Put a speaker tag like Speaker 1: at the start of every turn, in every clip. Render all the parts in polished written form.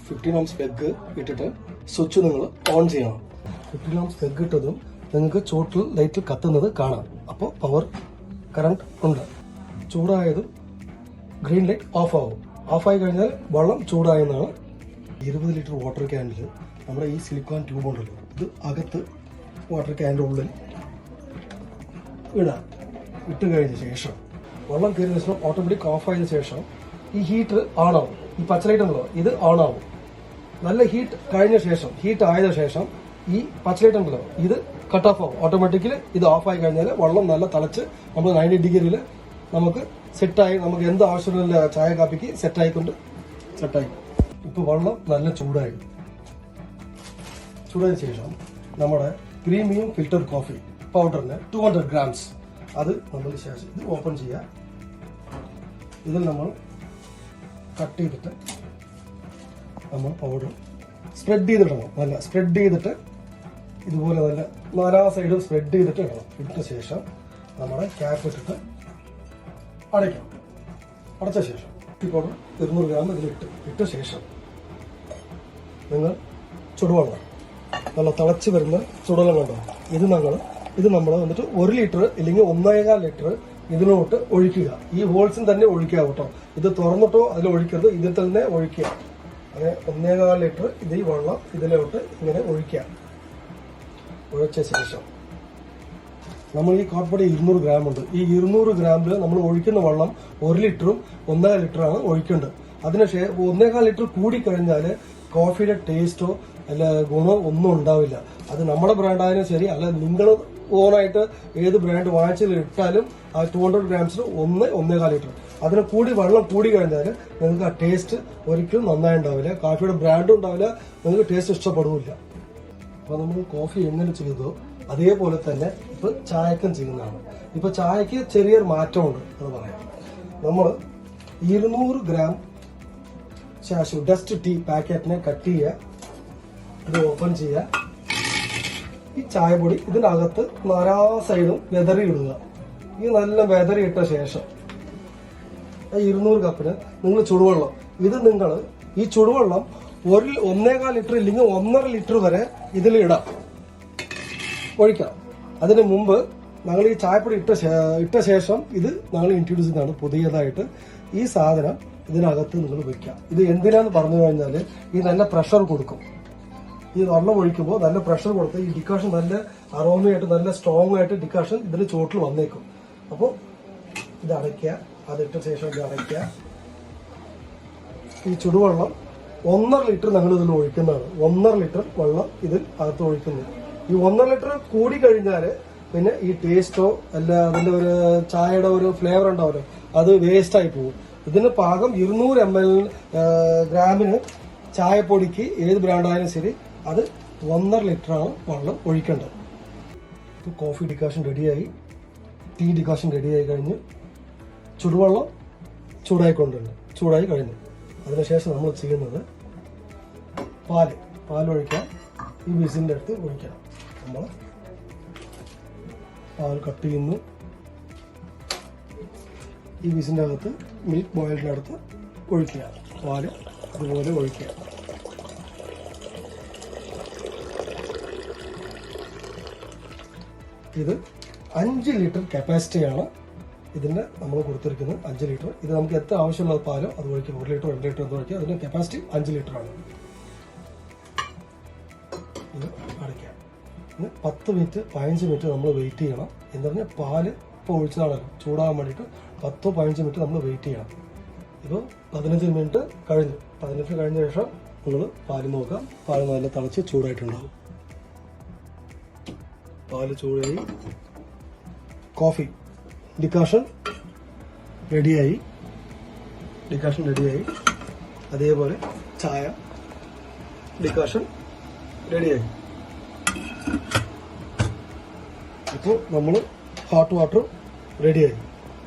Speaker 1: 15 ohms plug ഇട്ടിട്ട് switch നിങ്ങൾ on ചെയ്യണം. 15 ohms പ്ലഗ് ഇട്ടതും നിങ്ങൾക്ക് ചോട്ടിൽ ലൈറ്റിൽ കത്തുന്നത് കാണാം. അപ്പോൾ പവർ കറണ്ട് ഉണ്ട്. ചൂടായതും ഗ്രീൻ ലൈറ്റ് ഓഫ് ആവും. ഓഫായി കഴിഞ്ഞാൽ വെള്ളം ചൂടായെന്നാണ്. 20 ലിറ്റർ വാട്ടർ ക്യാനിൽ നമ്മുടെ ഈ സിലിക്കോൺ ട്യൂബ് ഉണ്ടല്ലോ, ഇത് അകത്ത് വാട്ടർ ക്യാനിൻ്റെ ഉള്ളിൽ ഇടാം. ഇട്ട് കഴിഞ്ഞ ശേഷം വെള്ളം കയറിയ ശേഷം ഓട്ടോമാറ്റിക് ഓഫ് ആയതിനു ശേഷം ഈ ഹീറ്റർ ഓൺ ആവും. ഈ പച്ചലൈറ്റ് ഉണ്ടല്ലോ, ഇത് ഓൺ ആവും. നല്ല ഹീറ്റ് കഴിഞ്ഞ ശേഷം, ഹീറ്റ് ആയതിനു ശേഷം ഈ പച്ചലൈറ്റ് ഉണ്ടല്ലോ, ഇത് കട്ട് ഓഫ് ആവും. ഓട്ടോമാറ്റിക്കലി ഇത് ഓഫ് ആയി കഴിഞ്ഞാൽ വെള്ളം നല്ല തിളച്ച് നമ്മൾ 90 ഡിഗ്രിയിൽ നമുക്ക് സെറ്റായി, നമുക്ക് എന്ത് ആവശ്യമില്ല ചായ കാപ്പിക്ക് സെറ്റായി. ഇപ്പൊ വെള്ളം നല്ല ചൂടായി. ചൂടായ ശേഷം നമ്മുടെ പ്രീമിയം ഫിൽറ്റർ കോഫി പൗഡറിന് 200 grams അത് നമ്മൾ ശേഷം ഇത് ഓപ്പൺ ചെയ്യുക. ഇതിൽ നമ്മൾ കട്ട് ചെയ്തിട്ട് നമ്മൾ പൗഡർ സ്പ്രെഡ് ചെയ്തിടണം. നല്ല സ്പ്രെഡ് ചെയ്തിട്ട് ഇതുപോലെ നല്ല നാലാ സൈഡും സ്പ്രെഡ് ചെയ്തിട്ട് ഇടണം. ഇട്ട ശേഷം നമ്മുടെ ക്യാപ്പ് ഇട്ടിട്ട് അടയ്ക്കാം. അടച്ച ശേഷം ഈ പൗഡർ 200 gram ഇട്ട ശേഷം നിങ്ങൾ ചുടുവെള്ളം, നല്ല തിളച്ച് വരുന്ന ചുടുവെള്ളം കണ്ടോ, ഇത് നമ്മൾ വന്നിട്ട് 1 ലിറ്റർ ഇല്ലെങ്കിൽ 1.25 ലിറ്റർ ഇതിലോട്ട് ഒഴിക്കുക. ഈ ഹോൾസിൽ തന്നെ ഒഴിക്കുക കേട്ടോ. ഇത് തുറന്നിട്ടോ അതിൽ ഒഴിക്കരുത്, ഇതിൽ തന്നെ ഒഴിക്കുക. അങ്ങനെ 1.25 ലിറ്റർ ഇത് ഈ വെള്ളം ഇതിലോട്ട് ഇങ്ങനെ ഒഴിക്കുക. ഒഴിച്ച ശേഷം നമ്മൾ ഈ കാപ്പിപ്പൊടി 200 gram ഉണ്ട്. ഈ 200 ഗ്രാമിൽ നമ്മൾ ഒഴിക്കുന്ന വെള്ളം 1 ലിറ്ററും 1.5 ലിറ്ററാണ് ഒഴിക്കേണ്ടത്. അതിനുശേഷം 1.25 ലിറ്റർ കൂടി കഴിഞ്ഞാൽ കോഫിയുടെ ടേസ്റ്റോ അല്ല ഗുണമോ ഒന്നും ഉണ്ടാവില്ല. അത് നമ്മുടെ ബ്രാൻഡായാലും ശരി, അല്ല നിങ്ങൾ ഓണായിട്ട് ഏത് ബ്രാൻഡ് വാങ്ങിച്ചാൽ ഇട്ടാലും ആ 200 grams 1.25 ലിറ്റർ അതിന് കൂടി വെള്ളം കൂടി കഴിഞ്ഞാൽ നിങ്ങൾക്ക് ആ ടേസ്റ്റ് ഒരിക്കലും നന്നായി ഉണ്ടാവില്ല. കാഫിയുടെ ബ്രാൻഡും ഉണ്ടാവില്ല, നിങ്ങൾക്ക് ടേസ്റ്റ് ഇഷ്ടപ്പെടുന്നില്ല. അപ്പൊ നമ്മൾ കോഫി എങ്ങനെ ചെയ്തോ അതേപോലെ തന്നെ ഇപ്പൊ ചായക്കും ചെയ്യുന്നതാണ്. ഇപ്പൊ ചായക്ക് ചെറിയൊരു മാറ്റമുണ്ട് എന്ന് പറയാം. നമ്മൾ 200 gram ശാശു ഡസ്റ്റ് ടീ പാക്കറ്റിനെ കട്ട് ചെയ്യുക. ഇത് ഓപ്പൺ ചെയ്യുക. ഈ ചായപ്പൊടി ഇതിനകത്ത് നാലാ സൈഡും വെതറി ഇടുക. ഈ നല്ല വെതറി ഇട്ട ശേഷം 200 കപ്പിന് നിങ്ങൾ ചുടുവെള്ളം, ഇത് നിങ്ങൾ ഈ ചുടുവെള്ളം 1.25 ലിറ്റർ ഇല്ലെങ്കിൽ 1.5 ലിറ്റർ വരെ ഇതിൽ ഇടാം, ഒഴിക്കാം. അതിന് മുമ്പ് ഞങ്ങൾ ഈ ചായപ്പൊടി ഇട്ട ശേഷം ഇത് ഞങ്ങൾ ഇൻട്രൊഡ്യൂസ് ചെയ്യുന്നതാണ് പുതിയതായിട്ട്. ഈ സാധനം ഇതിനകത്ത് നിങ്ങൾ വെക്കാം. ഇത് എന്തിനാന്ന് പറഞ്ഞു കഴിഞ്ഞാൽ ഈ നല്ല പ്രഷർ കൊടുക്കും. ഈ വെള്ളം ഒഴിക്കുമ്പോൾ നല്ല പ്രഷർ കൊടുത്ത് ഈ ഡിക്കാഷൻ നല്ല അറോമയായിട്ട് നല്ല സ്ട്രോങ് ആയിട്ട് ഡിക്കാഷൻ ഇതിന് ചോട്ടിൽ വന്നേക്കും. അപ്പോൾ ഇത് അടയ്ക്കുക. അതിട്ട ശേഷം ഇത് അടയ്ക്കുക. ഈ ചുടുവെള്ളം 1.5 ലിറ്റർ ഞങ്ങൾ ഇതിൽ ഒഴിക്കുന്നതാണ്. 1.5 ലിറ്റർ വെള്ളം ഇതിൽ അകത്ത് ഒഴിക്കുന്നത്. ഈ 1.5 ലിറ്റർ കൂടി കഴിഞ്ഞാൽ പിന്നെ ഈ ടേസ്റ്റോ അല്ല അതിന്റെ ഒരു ചായയുടെ ഒരു ഫ്ലേവർ ഉണ്ടാവുമല്ലോ, അത് വേസ്റ്റ് ആയി പോകും. ഇതിന് പാകം 200 ml ഗ്രാമിന് ചായപ്പൊടിക്ക് ഏത് ബ്രാൻഡായാലും ശരി അത് 1.5 ലിറ്ററാണ് വെള്ളം ഒഴിക്കേണ്ടത്. ഇപ്പോൾ കോഫി ഡിക്കാഷൻ റെഡിയായി, ടീ ഡിക്കാഷൻ റെഡിയായി കഴിഞ്ഞ് ചുടുവെള്ളം ചൂടായി കഴിഞ്ഞു. അതിനുശേഷം നമ്മൾ ചെയ്യുന്നത് പാലൊഴിക്കാം. ഈ വിസിലിൻ്റെ അടുത്ത് ഒഴിക്കണം. നമ്മൾ പാൽ കട്ട് ചെയ്യുന്നു. ഈ വിസിലിൻ്റെ അകത്ത് മിൽക്ക് ബോയിലിൻ്റെ അടുത്ത് ഒഴിക്കുക. പാല് അതുപോലെ ഒഴിക്കുക. ഇത് 5 ലിറ്റർ കപ്പാസിറ്റിയാണ് ഇതിന് നമ്മൾ കൊടുത്തിരിക്കുന്നത്. 5 ലിറ്റർ. ഇത് നമുക്ക് എത്ര ആവശ്യമുള്ള പാലോ അത് ഒഴിക്കുക. 1 ലിറ്റർ 2 ലിറ്റർ എന്ന് ഒഴിക്കുക. അതിന്റെ കപ്പാസിറ്റി 5 ലിറ്ററാണ്. ഇത് അടയ്ക്കാം. 10 മിനിറ്റ് 15 മിനിറ്റ് നമ്മൾ വെയിറ്റ് ചെയ്യണം. എന്ന് പറഞ്ഞാൽ പാല് ഇപ്പോൾ ഒഴിച്ചതാണല്ലോ, ചൂടാകാൻ വേണ്ടിയിട്ട് 10-15 മിനിറ്റ് നമ്മൾ വെയിറ്റ് ചെയ്യണം. ഇപ്പോൾ 15 മിനിറ്റ് കഴിഞ്ഞു. 15 കഴിഞ്ഞ ശേഷം നിങ്ങൾ പാല് നോക്കാം. പാല് നല്ല തിളച്ച് ചൂടായിട്ടുണ്ടാകും. പാല് ചൂടായി. കോഫി ഡിക്കാഷൻ റെഡിയായി. അതേപോലെ ചായ ഡിക്കാഷൻ റെഡിയായി. ഇപ്പോൾ നമ്മൾ ഹോട്ട് വാട്ടർ റെഡിയായി.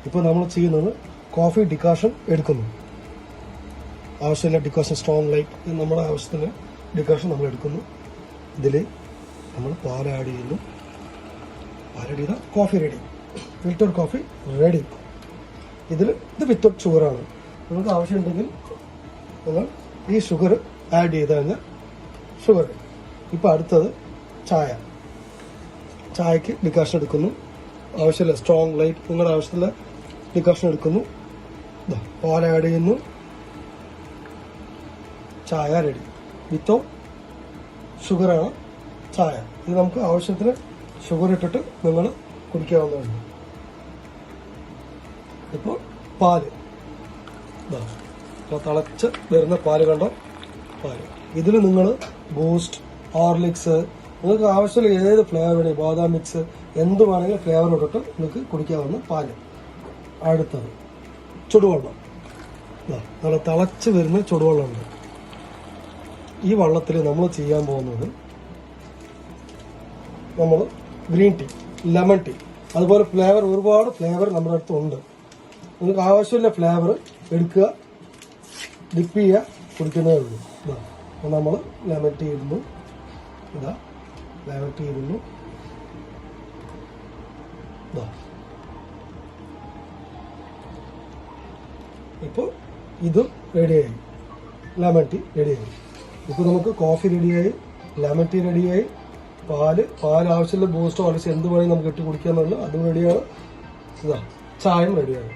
Speaker 1: ഇപ്പോൾ നമ്മൾ ചെയ്യുന്നത് കോഫി ഡിക്കാഷൻ എടുക്കുന്നു. ആവശ്യമില്ല ഡിക്കാഷൻ സ്ട്രോങ് ലൈറ്റ് നമ്മുടെ ആവശ്യത്തിന് ഡിക്കാഷൻ നമ്മൾ എടുക്കുന്നു. ഇതിൽ നമ്മൾ പാൽ ആഡ് ചെയ്യുന്നു. പാൽ ആഡ് ചെയ്താൽ coffee ready. Filter coffee ready. ഇത് വിത്തൗട്ട് ഷുഗറാണ്. നിങ്ങൾക്ക് ആവശ്യമുണ്ടെങ്കിൽ നിങ്ങൾ ഈ ഷുഗർ ആഡ് ചെയ്ത് കഴിഞ്ഞാൽ ഷുഗർ. ഇപ്പം അടുത്തത് ചായ. ചായക്ക് ഡിക്കാഷൻ എടുക്കുന്നു. ആവശ്യമില്ല സ്ട്രോങ് ലൈറ്റ്, നിങ്ങളുടെ ആവശ്യത്തിലുള്ള ഡിക്കാഷൻ എടുക്കുന്നു. പാൽ ആഡ് ചെയ്യുന്നു. ചായ റെഡി. വിത്തൗട്ട് ഷുഗറാണ് ചായ. ഇത് നമുക്ക് ആവശ്യത്തിന് ഷുഗർ ഇട്ടിട്ട് നിങ്ങൾ കുടിക്കാവുന്നതാണ്. ഇപ്പോൾ പാല്, ഇപ്പോൾ തിളച്ച് വരുന്ന പാല് കണ്ടോ, പാല്. ഇതിൽ നിങ്ങൾ ബൂസ്റ്റ്, ഹോർലിക്സ്, നിങ്ങൾക്ക് ആവശ്യമുള്ള ഏത് ഫ്ലേവർ, ബാദാം മിക്സ്, എന്ത് വേണമെങ്കിലും ഫ്ലേവർ ഇട്ടിട്ട് നിങ്ങൾക്ക് കുടിക്കാവുന്ന പാല്. അടുത്തത് ചുടുവെള്ളം. നല്ല തിളച്ച് വരുന്ന ചുടുവെള്ളമുണ്ട്. ഈ വെള്ളത്തിൽ നമ്മൾ ചെയ്യാൻ പോകുന്നത് നമ്മൾ ഗ്രീൻ ടീ, ലെമൺ ടീ, അതുപോലെ ഫ്ലേവർ, ഒരുപാട് ഫ്ലേവർ നമ്മുടെ അടുത്തുണ്ട്. നിങ്ങൾക്ക് ആവശ്യമുള്ള ഫ്ലേവർ എടുക്കുക, ഡിപ്പ് ചെയ്യുക, കുടിക്കുന്നതേ ഉള്ളൂ. അപ്പോൾ നമ്മൾ ലെമൺ ടീ ഇടുന്നു. ലെമൺ ടീ ഇടുന്നു. ഇപ്പോൾ ഇത് റെഡിയായി, ലെമൺ ടീ റെഡിയായി. ഇപ്പോൾ നമുക്ക് കോഫി റെഡിയായി, ലെമൺ ടീ റെഡിയായി, പാല് ആവശ്യമുള്ള ബൂസ്റ്റോ അല്ലെങ്കിൽ എന്ത് വേണമെങ്കിൽ നമുക്ക് ഇട്ട് കുടിക്കാന്നുള്ളൂ, അതും റെഡിയാണ്. ചായയും റെഡിയാണ്.